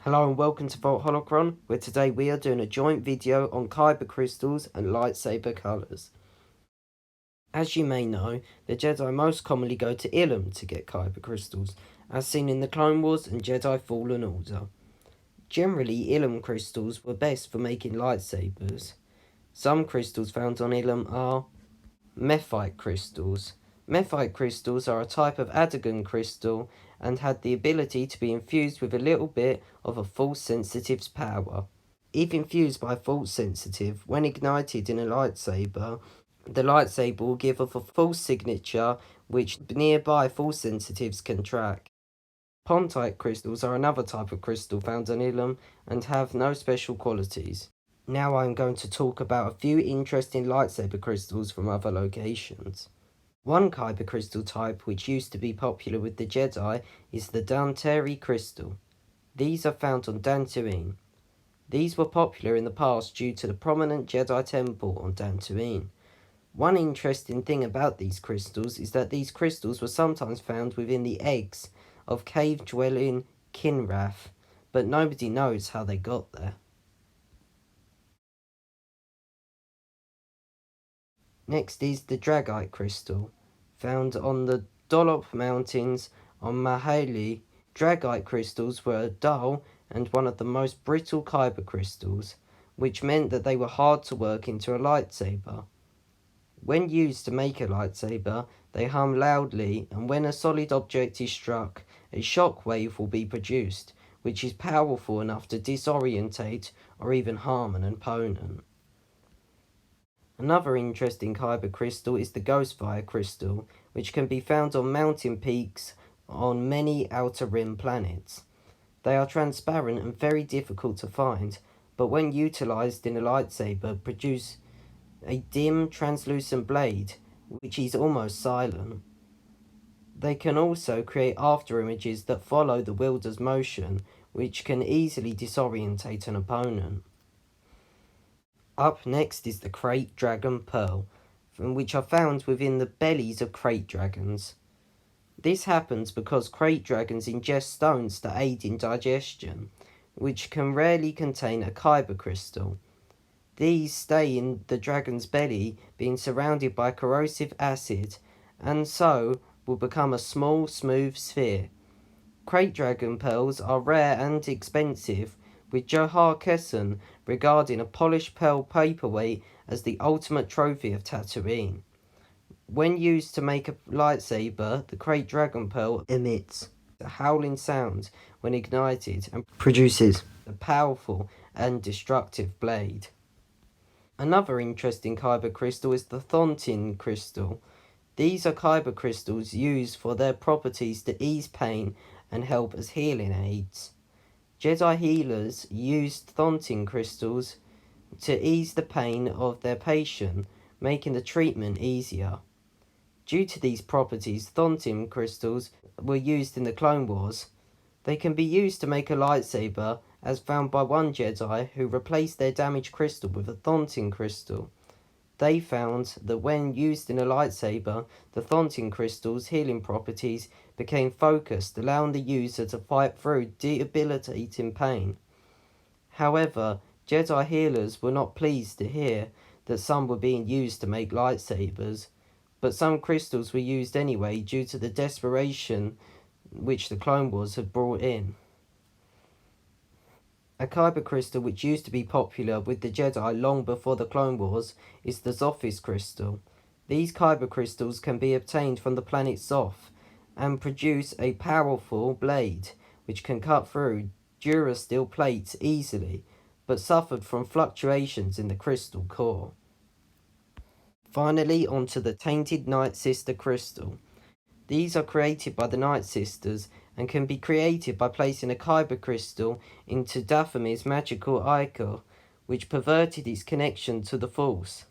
Hello and welcome to Holocron, where today we are doing a joint video on Kyber Crystals and Lightsaber colours. As you may know, the Jedi most commonly go to Ilum to get Kyber Crystals, as seen in the Clone Wars and Jedi Fallen Order. Generally, Ilum crystals were best for making lightsabers. Some crystals found on Ilum are Mephite crystals. Mephite crystals are a type of Adagon crystal and had the ability to be infused with a little bit of a Force sensitive's power. If infused by a Force sensitive, when ignited in a lightsaber, the lightsaber will give off a Force signature which nearby Force sensitives can track. Pontite crystals are another type of crystal found on Ilum and have no special qualities. Now I'm going to talk about a few interesting lightsaber crystals from other locations. One Kyber crystal type which used to be popular with the Jedi is the Danteri crystal. These are found on Dantooine. These were popular in the past due to the prominent Jedi temple on Dantooine. One interesting thing about these crystals is that these crystals were sometimes found within the eggs of cave-dwelling Kinrath, but nobody knows how they got there. Next is the Dragite crystal, found on the Dolop Mountains on Mahali. Dragite crystals were dull and one of the most brittle Kyber crystals, which meant that they were hard to work into a lightsaber. When used to make a lightsaber, they hum loudly, and when a solid object is struck, a shock wave will be produced, which is powerful enough to disorientate or even harm an opponent. Another interesting Kyber crystal is the Ghostfire crystal, which can be found on mountain peaks on many outer rim planets. They are transparent and very difficult to find, but when utilized in a lightsaber produce a dim, translucent blade, which is almost silent. They can also create afterimages that follow the wielder's motion, which can easily disorientate an opponent. Up next is the Krayt Dragon Pearl, which are found within the bellies of Krayt dragons. This happens because Krayt dragons ingest stones to aid in digestion, which can rarely contain a Kyber crystal. These stay in the dragon's belly, being surrounded by corrosive acid, and so will become a small, smooth sphere. Krayt dragon pearls are rare and expensive, with Johar Kesson regarding a polished pearl paperweight as the ultimate trophy of Tatooine. When used to make a lightsaber, the Krayt dragon pearl emits a howling sound when ignited and produces a powerful and destructive blade. Another interesting Kyber crystal is the Thontin crystal. These are Kyber crystals used for their properties to ease pain and help as healing aids. Jedi healers used Thontin crystals to ease the pain of their patient, making the treatment easier. Due to these properties, Thontin crystals were used in the Clone Wars. They can be used to make a lightsaber, as found by one Jedi who replaced their damaged crystal with a Thontin crystal. They found that when used in a lightsaber, the Thontin crystal's healing properties became focused, allowing the user to fight through debilitating pain. However, Jedi healers were not pleased to hear that some were being used to make lightsabers, but some crystals were used anyway due to the desperation which the Clone Wars had brought in. A Kyber crystal which used to be popular with the Jedi long before the Clone Wars is the Zophis crystal. These Kyber crystals can be obtained from the planet Zoph and produce a powerful blade which can cut through durasteel plates easily, but suffered from fluctuations in the crystal core. Finally, onto the Tainted Night Sister crystal. These are created by the Night Sisters and can be created by placing a Kyber crystal into Daphomir's magical ichor, which perverted its connection to the Force.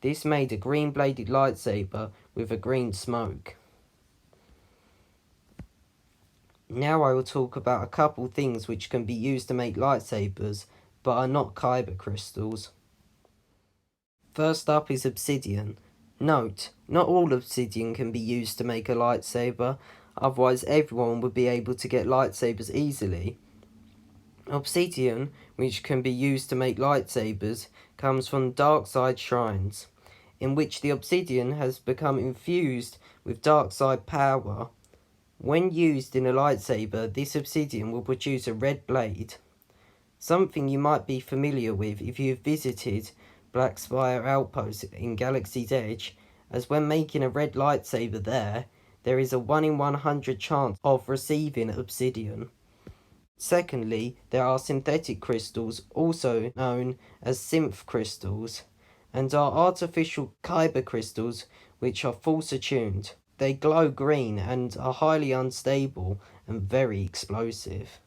This made a green-bladed lightsaber with a green smoke. Now I will talk about a couple things which can be used to make lightsabers, but are not Kyber crystals. First up is Obsidian. Note, not all obsidian can be used to make a lightsaber, otherwise everyone would be able to get lightsabers easily. Obsidian, which can be used to make lightsabers, comes from dark side shrines, in which the obsidian has become infused with dark side power. When used in a lightsaber, this obsidian will produce a red blade, something you might be familiar with if you have visited Black Spire Outpost in Galaxy's Edge, as when making a red lightsaber there is a 1 in 100 chance of receiving obsidian. Secondly, there are synthetic crystals, also known as synth crystals, and are artificial Kyber crystals which are false attuned. They glow green and are highly unstable and very explosive.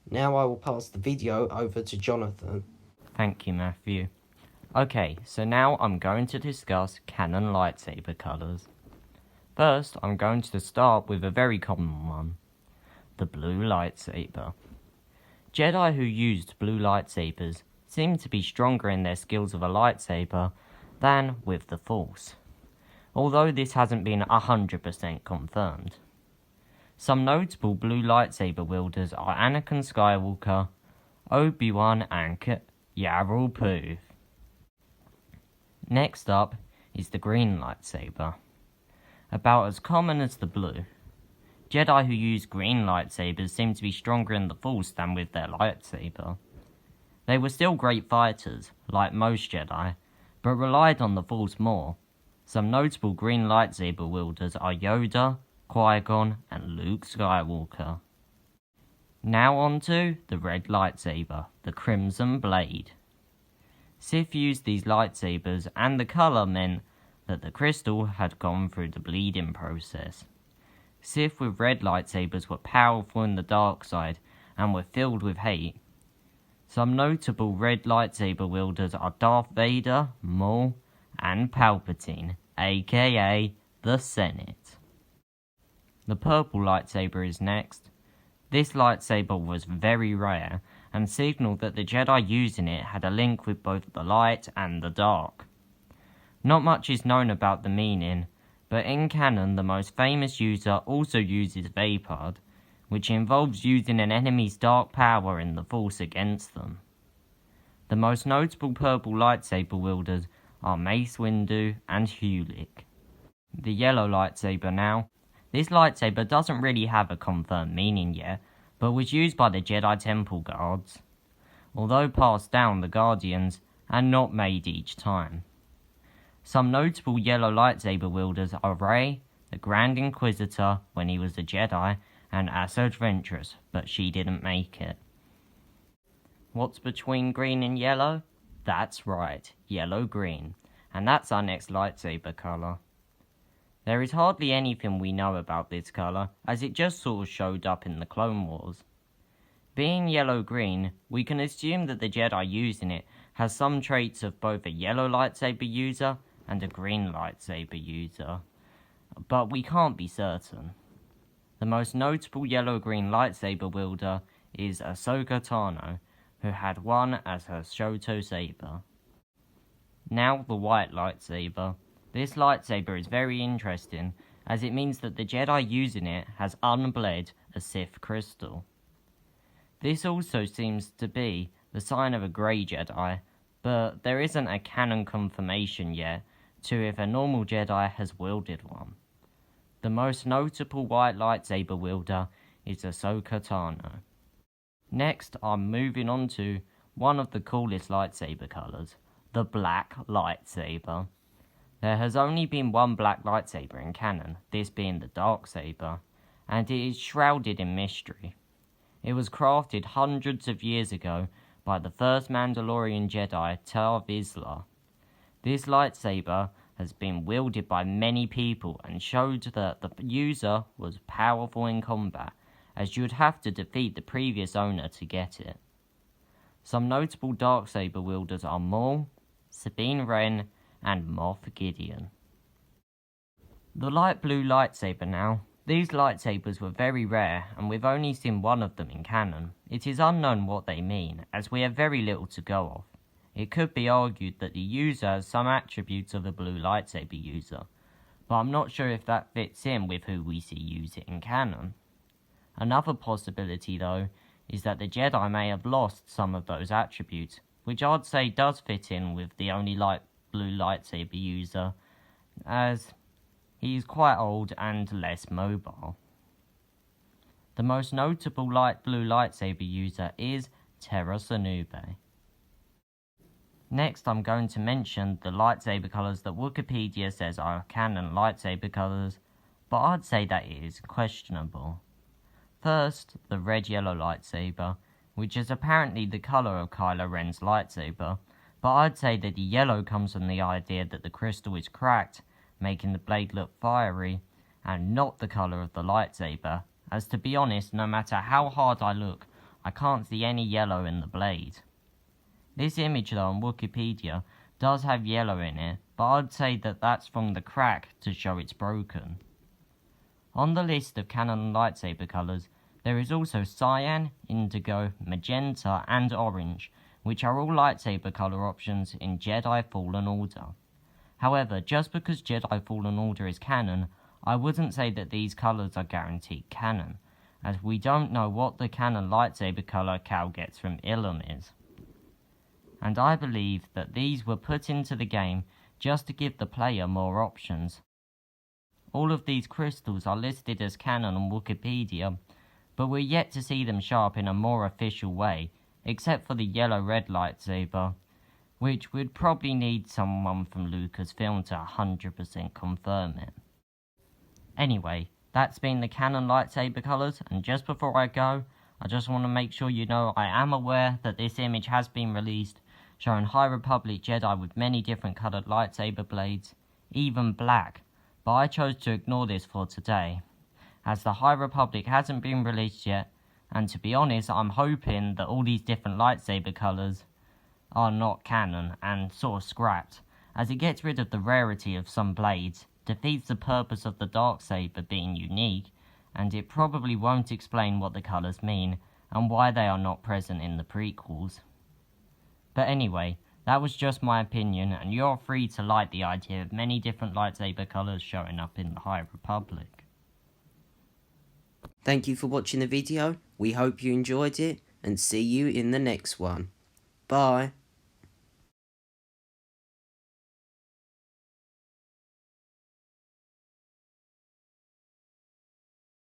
Now I will pass the video over to Jonathan. Thank you, Matthew. Okay, so now I'm going to discuss Canon lightsaber colours. First, I'm going to start with a very common one, the blue lightsaber. Jedi who used blue lightsabers seem to be stronger in their skills of a lightsaber than with the Force, although this hasn't been 100% confirmed. Some notable blue lightsaber wielders are Anakin Skywalker, Obi-Wan, and Yavin Pooh. Next up is the green lightsaber, about as common as the blue. Jedi who use green lightsabers seem to be stronger in the Force than with their lightsaber. They were still great fighters, like most Jedi, but relied on the Force more. Some notable green lightsaber wielders are Yoda, Qui-Gon, and Luke Skywalker. Now on to the red lightsaber, the Crimson Blade. Sith used these lightsabers, and the colour meant that the crystal had gone through the bleeding process. Sith with red lightsabers were powerful in the dark side and were filled with hate. Some notable red lightsaber wielders are Darth Vader, Maul, and Palpatine, aka the Senate. The purple lightsaber is next. This lightsaber was very rare and signaled that the Jedi using it had a link with both the light and the dark. Not much is known about the meaning, but in canon the most famous user also uses Vapid, which involves using an enemy's dark power in the Force against them. The most notable purple lightsaber wielders are Mace Windu and Hulick. The yellow lightsaber now. This lightsaber doesn't really have a confirmed meaning yet, but was used by the Jedi Temple Guards, although passed down the Guardians and not made each time. Some notable yellow lightsaber wielders are Rey, the Grand Inquisitor when he was a Jedi, and Asajj Ventress, but she didn't make it. What's between green and yellow? That's right, yellow-green, and that's our next lightsaber colour. There is hardly anything we know about this colour, as it just sort of showed up in the Clone Wars. Being yellow-green, we can assume that the Jedi using it has some traits of both a yellow lightsaber user and a green lightsaber user, but we can't be certain. The most notable yellow-green lightsaber wielder is Ahsoka Tano, who had one as her Shoto saber. Now the white lightsaber. This lightsaber is very interesting, as it means that the Jedi using it has unbled a Sith crystal. This also seems to be the sign of a grey Jedi, but there isn't a canon confirmation yet to if a normal Jedi has wielded one. The most notable white lightsaber wielder is Ahsoka Tano. Next, I'm moving on to one of the coolest lightsaber colours, the black lightsaber. There has only been one black lightsaber in canon, this being the Darksaber, and it is shrouded in mystery. It was crafted hundreds of years ago by the first Mandalorian Jedi, Tar Vizsla. This lightsaber has been wielded by many people and showed that the user was powerful in combat, as you would have to defeat the previous owner to get it. Some notable Darksaber wielders are Maul, Sabine Wren, and Moff Gideon. The light blue lightsaber now. These lightsabers were very rare, and we've only seen one of them in canon. It is unknown what they mean, as we have very little to go off. It could be argued that the user has some attributes of a blue lightsaber user, but I'm not sure if that fits in with who we see use it in canon. Another possibility, though, is that the Jedi may have lost some of those attributes, which I'd say does fit in with the only light blue lightsaber user, as he's quite old and less mobile. The most notable light blue lightsaber user is Terra Sanube. Next, I'm going to mention the lightsaber colours that Wikipedia says are canon lightsaber colours, but I'd say that it is questionable. First, the red-yellow lightsaber, which is apparently the colour of Kylo Ren's lightsaber, but I'd say that the yellow comes from the idea that the crystal is cracked, making the blade look fiery, and not the colour of the lightsaber, as to be honest, no matter how hard I look, I can't see any yellow in the blade. This image though on Wikipedia does have yellow in it, but I'd say that that's from the crack to show it's broken. On the list of canon lightsaber colours, there is also cyan, indigo, magenta and orange, which are all lightsaber colour options in Jedi Fallen Order. However, just because Jedi Fallen Order is canon, I wouldn't say that these colours are guaranteed canon, as we don't know what the canon lightsaber colour Cal gets from Ilum is. And I believe that these were put into the game just to give the player more options. All of these crystals are listed as canon on Wikipedia, but we're yet to see them show up in a more official way, except for the yellow-red lightsaber, which would probably need someone from Lucasfilm to 100% confirm it. Anyway, that's been the canon lightsaber colours, and just before I go, I just want to make sure you know I am aware that this image has been released, showing High Republic Jedi with many different coloured lightsaber blades, even black, but I chose to ignore this for today, as the High Republic hasn't been released yet, and to be honest, I'm hoping that all these different lightsaber colours are not canon and sort of scrapped, as it gets rid of the rarity of some blades, defeats the purpose of the Darksaber being unique, and it probably won't explain what the colours mean and why they are not present in the prequels. But anyway, that was just my opinion, and you're free to like the idea of many different lightsaber colours showing up in the High Republic. Thank you for watching the video, we hope you enjoyed it, and see you in the next one. Bye.